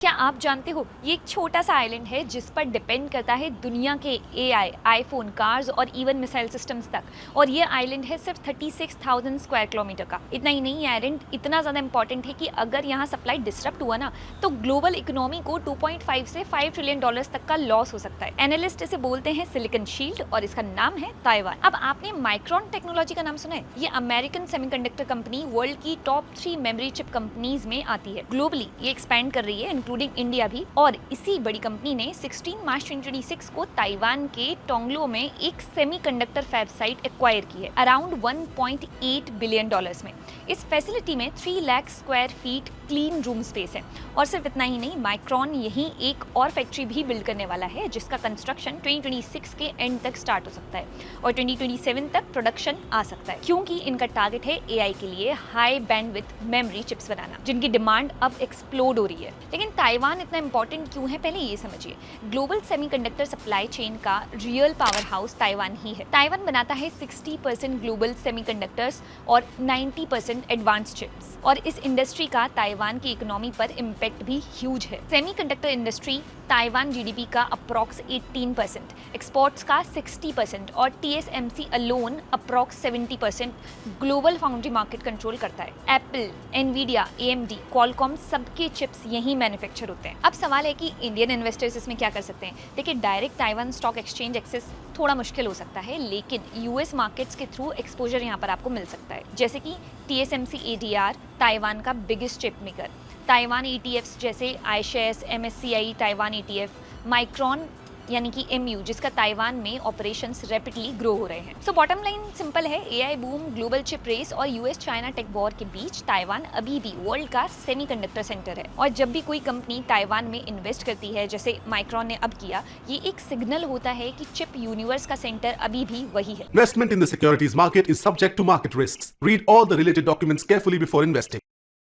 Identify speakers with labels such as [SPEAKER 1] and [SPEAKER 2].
[SPEAKER 1] क्या आप जानते हो ये एक छोटा सा आइलैंड है जिस पर डिपेंड करता है दुनिया के एआई, आईफोन, कार्स और इवन मिसाइल सिस्टम्स तक। और ये आइलैंड है सिर्फ 36,000 स्क्वायर किलोमीटर का। इतना ही नहीं, ये आइलैंड इतना ज़्यादा इंपॉर्टेंट है कि अगर यहाँ सप्लाई डिसरप्ट हुआ ना तो ग्लोबल इकोनॉमी को 2.5 से 5 ट्रिलियन डॉलर्स तक का लॉस हो सकता है। एनालिस्ट इसे बोलते हैं सिलिकॉन शील्ड और इसका नाम है ताइवान। अब आपने माइक्रॉन टेक्नोलॉजी का नाम सुना है? ये अमेरिकन सेमीकंडक्टर कंपनी वर्ल्ड की टॉप 3 मेमोरी चिप कंपनीज में आती है। ग्लोबली ये एक्सपैंड कर रही है इंक्लूडिंग इंडिया भी। और इसी बड़ी कंपनी ने 16 मार्च 2026 को ताइवान के टोंगलो में एक सेमीकंडक्टर फैब साइट एक्वायर की है अराउंड 1.8 बिलियन डॉलर्स में। इस फैसिलिटी में 3 lakh square feet clean room space है। और सिर्फ इतना ही नहीं, माइक्रॉन यहीं एक और फैक्ट्री भी बिल्ड करने वाला है जिसका कंस्ट्रक्शन 2026 के एंड तक स्टार्ट हो सकता है और 2027 तक प्रोडक्शन आ सकता है, क्योंकि इनका टारगेट है एआई के लिए हाई बैंडविड्थ मेमोरी चिप्स बनाना जिनकी डिमांड अब एक्सप्लोड हो रही है। लेकिन ताइवान इतना इंपॉर्टेंट क्यों है, पहले ये समझिए। ग्लोबल सेमीकंडक्टर सप्लाई चेन का रियल पावर हाउस ताइवान ही है। ताइवान बनाता है 60% ग्लोबल सेमीकंडक्टर्स और 90% एडवांस चिप्स। और इस इंडस्ट्री का ताइवान की इकोनॉमी पर इम्पैक्ट भी ह्यूज है। सेमीकंडक्टर इंडस्ट्री ताइवान जीडीपी का अप्रॉक्स 18%, एक्सपोर्ट्स का 60% और TSMC alone approx 70% global foundry market control करता है। एप्पल, एनवीडिया, एएमडी, क्वालकॉम सबके चिप्स यहीं मैन्युफैक्चर होते हैं। अब सवाल है कि इंडियन इन्वेस्टर्स इसमें क्या कर सकते हैं। देखिए, direct Taiwan stock exchange access थोड़ा मुश्किल हो सकता है, लेकिन यूएस मार्केट्स के थ्रू एक्सपोजर यहाँ पर आपको मिल सकता है, जैसे कि टीएसएमसी एडीआर ताइवान का biggest chip maker, Taiwan ETFs जैसे iShares, MSCI Taiwan ETF, Micron यानी कि एमयू जिसका ताइवान में ऑपरेशंस रैपिडली ग्रो हो रहे हैं। सो बॉटम लाइन सिंपल है, AI boom, global chip race और यूएस चाइना टेक वॉर के बीच ताइवान अभी भी वर्ल्ड का सेमीकंडक्टर सेंटर है। और जब भी कोई कंपनी ताइवान में इन्वेस्ट करती है, जैसे माइक्रॉन ने अब किया, ये एक सिग्नल होता है कि चिप यूनिवर्स का सेंटर अभी भी वही है।
[SPEAKER 2] Investment in the securities market is subject to market risks. Read all the related documents carefully before investing.